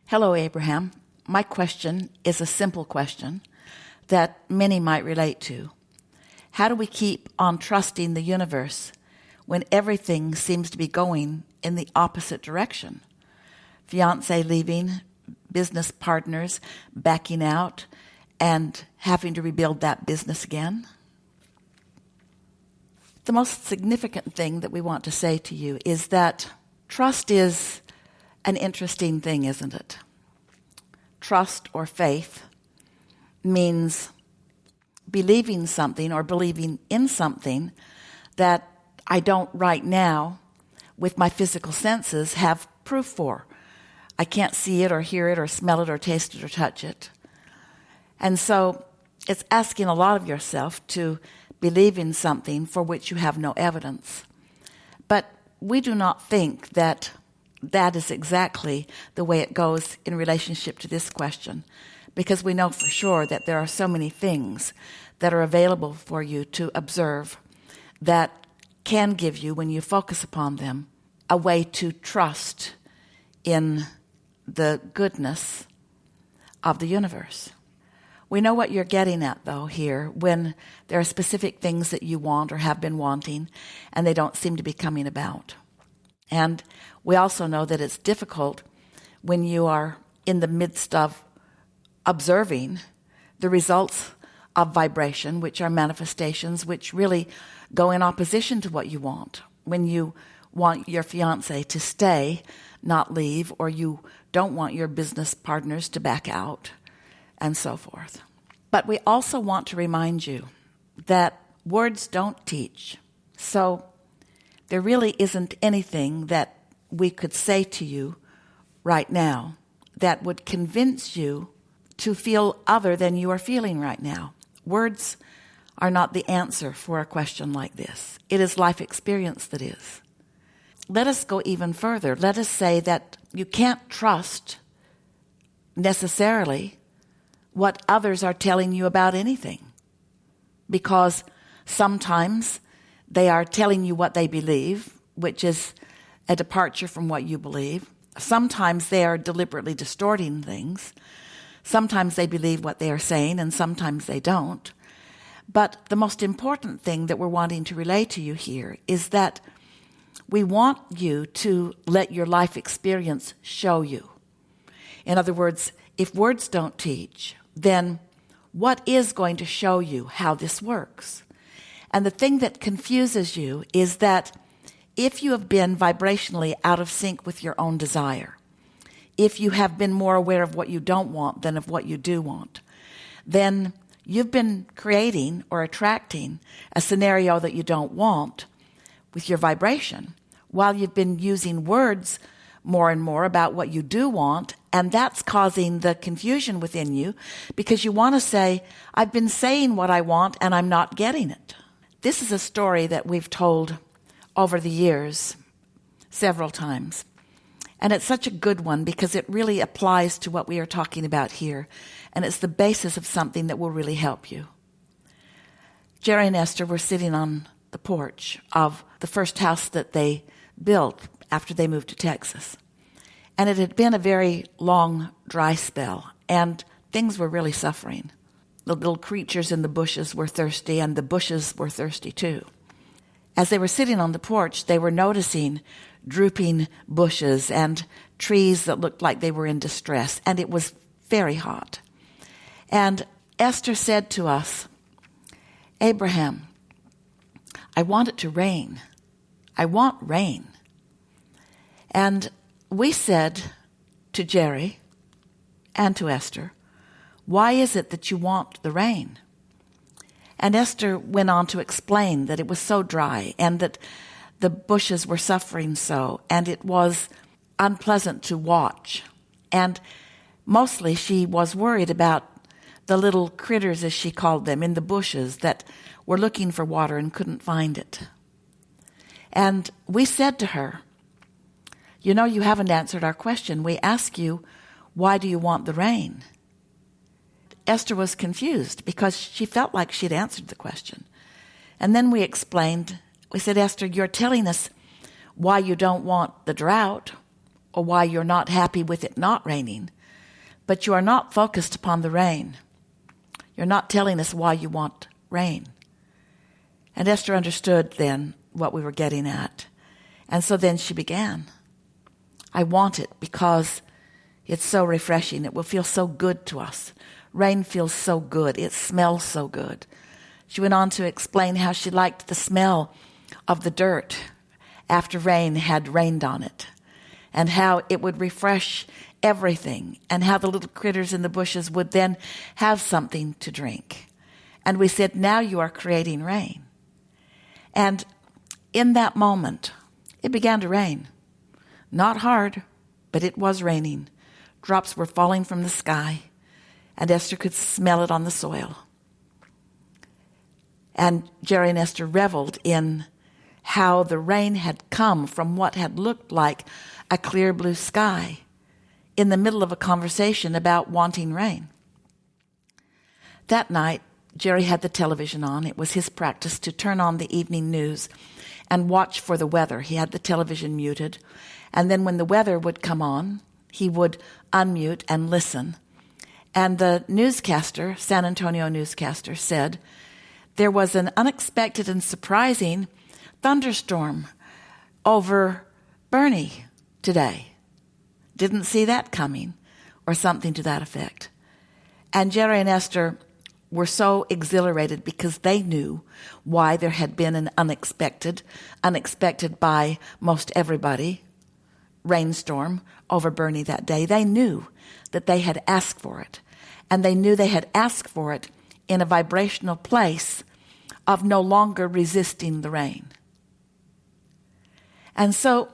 Hello, Abraham. My question is a simple question that many might relate to. How do we keep on trusting the universe when everything seems to be going in the opposite direction? Fiancé leaving, business partners backing out, and having to rebuild that business again? The most significant thing that we want to say to you is that trust is an interesting thing, isn't it? Trust or faith means believing something or believing in something that I don't right now, with my physical senses, have proof for. I can't see it or hear it or smell it or taste it or touch it. And so it's asking a lot of yourself to believe in something for which you have no evidence. But we do not think that that is exactly the way it goes in relationship to this question, because we know for sure that there are so many things that are available for you to observe that can give you, when you focus upon them, a way to trust in the goodness of the universe. We know what you're getting at, though, here, when there are specific things that you want or have been wanting, and they don't seem to be coming about. And we also know that it's difficult when you are in the midst of observing the results of vibration, which are manifestations which really go in opposition to what you want. When you want your fiancé to stay, not leave, or you don't want your business partners to back out, and so forth. But we also want to remind you that words don't teach. So there really isn't anything that we could say to you right now that would convince you to feel other than you are feeling right now. Words are not the answer for a question like this. It is life experience that is. Let us go even further. Let us say that you can't trust necessarily what others are telling you about anything, because sometimes they are telling you what they believe, which is a departure from what you believe. Sometimes they are deliberately distorting things. Sometimes they believe what they are saying, and sometimes they don't. But the most important thing that we're wanting to relay to you here is that we want you to let your life experience show you. In other words, if words don't teach, then what is going to show you how this works? And the thing that confuses you is that if you have been vibrationally out of sync with your own desire, if you have been more aware of what you don't want than of what you do want, then you've been creating or attracting a scenario that you don't want with your vibration, while you've been using words more and more about what you do want, and that's causing the confusion within you because you want to say, I've been saying what I want and I'm not getting it. This is a story that we've told over the years several times. And it's such a good one because it really applies to what we are talking about here. And it's the basis of something that will really help you. Jerry and Esther were sitting on the porch of the first house that they built after they moved to Texas. And it had been a very long, dry spell, and things were really suffering. The little creatures in the bushes were thirsty, and the bushes were thirsty too. As they were sitting on the porch, they were noticing drooping bushes and trees that looked like they were in distress, and it was very hot. And Esther said to us, Abraham, I want it to rain. I want rain. And we said to Jerry and to Esther, why is it that you want the rain? And Esther went on to explain that it was so dry and that the bushes were suffering so, and it was unpleasant to watch. And mostly she was worried about the little critters, as she called them, in the bushes that were looking for water and couldn't find it. And we said to her, you know, you haven't answered our question. We ask you, why do you want the rain? Esther was confused because she felt like she'd answered the question. And then we explained, we said, Esther, you're telling us why you don't want the drought or why you're not happy with it not raining. but you are not focused upon the rain. You're not telling us why you want rain. And Esther understood then what we were getting at. And so then she began. I want it because it's so refreshing. It will feel so good to us. Rain feels so good. It smells so good. She went on to explain how she liked the smell of the dirt after rain had rained on it, and how it would refresh everything, and how the little critters in the bushes would then have something to drink. And we said, now you are creating rain. And in that moment, it began to rain. Not hard, but it was raining. Drops were falling from the sky, and Esther could smell it on the soil. And Jerry and Esther reveled in how the rain had come from what had looked like a clear blue sky in the middle of a conversation about wanting rain. That night, Jerry had the television on. It was his practice to turn on the evening news and watch for the weather. He had the television muted. And then when the weather would come on, he would unmute and listen. And the newscaster, San Antonio newscaster, said, there was an unexpected and surprising thunderstorm over Bernie today. Didn't see that coming, or something to that effect. And Jerry and Esther were so exhilarated because they knew why there had been an unexpected by most everybody, rainstorm over Bernie that day. They knew that they had asked for it, and they knew they had asked for it in a vibrational place of no longer resisting the rain. And so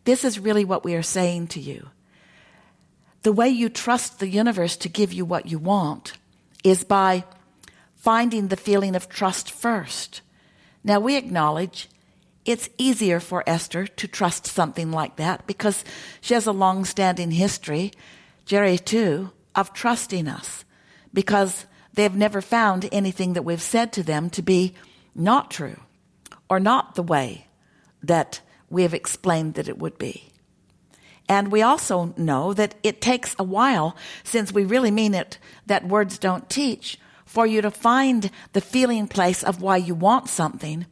this is really what we are saying to you. The way you trust the universe to give you what you want is by finding the feeling of trust first. Now, we acknowledge it's easier for Esther to trust something like that because she has a long-standing history, Jerry too, of trusting us, because they've never found anything that we've said to them to be not true or not the way that we have explained that it would be. And we also know that it takes a while, since we really mean it, that words don't teach, for you to find the feeling place of why you want something,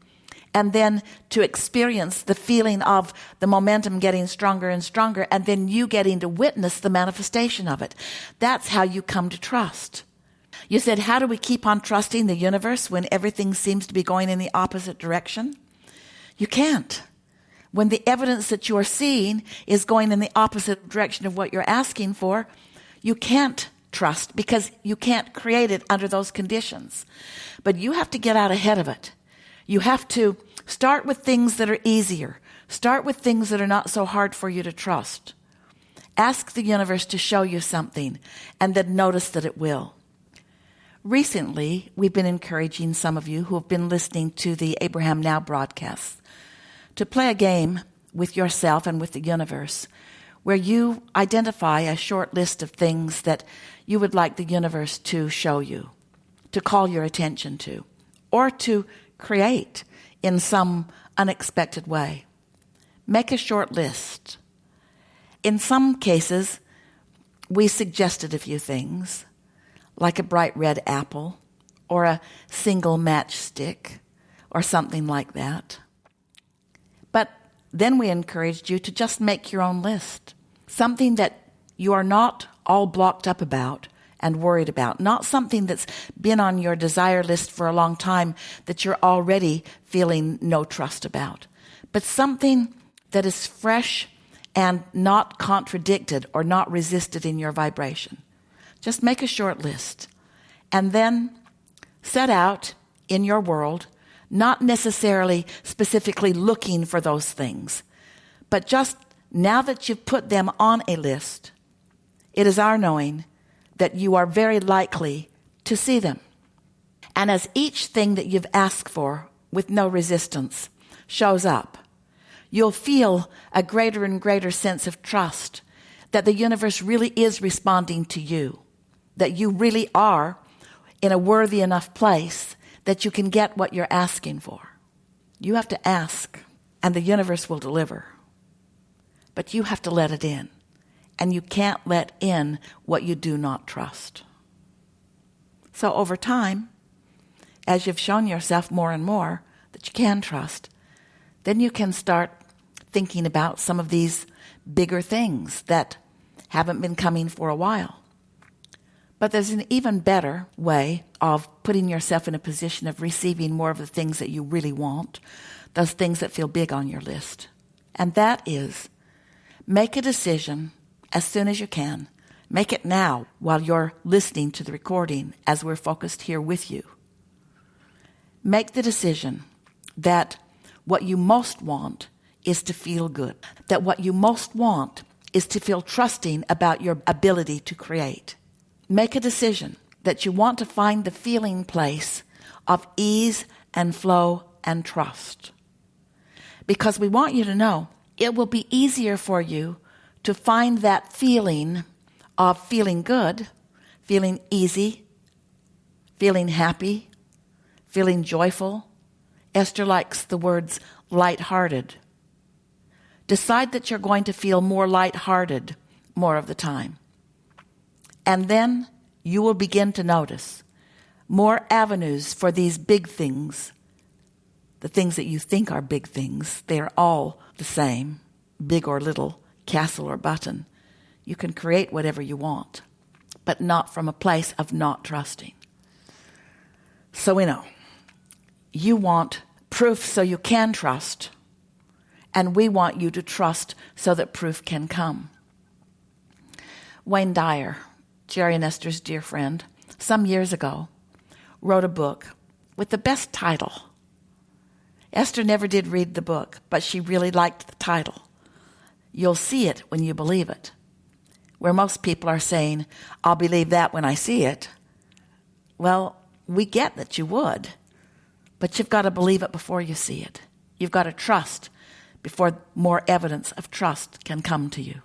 and then to experience the feeling of the momentum getting stronger and stronger, and then you getting to witness the manifestation of it. That's how you come to trust. You said, how do we keep on trusting the universe when everything seems to be going in the opposite direction? You can't. When the evidence that you are seeing is going in the opposite direction of what you're asking for, you can't trust because you can't create it under those conditions. But you have to get out ahead of it. You have to start with things that are easier. Start with things that are not so hard for you to trust. Ask the universe to show you something, and then notice that it will. Recently, we've been encouraging some of you who have been listening to the Abraham Now broadcasts to play a game with yourself and with the universe where you identify a short list of things that you would like the universe to show you, to call your attention to, or to create in some unexpected way. Make a short list. In some cases, we suggested a few things, like a bright red apple, or a single matchstick, or something like that. But then we encouraged you to just make your own list, something that you are not all blocked up about and worried about, not something that's been on your desire list for a long time that you're already feeling no trust about, but something that is fresh and not contradicted or not resisted in your vibration. Just make a short list and then set out in your world, not necessarily specifically looking for those things, but just now that you've put them on a list, it is our knowing that you are very likely to see them. And as each thing that you've asked for with no resistance shows up, you'll feel a greater and greater sense of trust that the universe really is responding to you, that you really are in a worthy enough place that you can get what you're asking for. You have to ask, and the universe will deliver. But you have to let it in, and you can't let in what you do not trust. So over time, as you've shown yourself more and more that you can trust, then you can start thinking about some of these bigger things that haven't been coming for a while. But there's an even better way of putting yourself in a position of receiving more of the things that you really want, those things that feel big on your list. And that is, make a decision as soon as you can. Make it now while you're listening to the recording as we're focused here with you. Make the decision that what you most want is to feel good. That what you most want is to feel trusting about your ability to create. Make a decision that you want to find the feeling place of ease and flow and trust. Because we want you to know it will be easier for you to find that feeling of feeling good, feeling easy, feeling happy, feeling joyful. Esther likes the words lighthearted. Decide that you're going to feel more lighthearted more of the time. And then you will begin to notice more avenues for these big things, the things that you think are big things. They are all the same, big or little, castle or button. You can create whatever you want, but not from a place of not trusting. So we know you want proof so you can trust, and we want you to trust so that proof can come. Wayne Dyer, Jerry and Esther's dear friend, some years ago, wrote a book with the best title. Esther never did read the book, but she really liked the title. You'll see it when you believe it. Where most people are saying, I'll believe that when I see it. Well, we get that you would, but you've got to believe it before you see it. You've got to trust before more evidence of trust can come to you.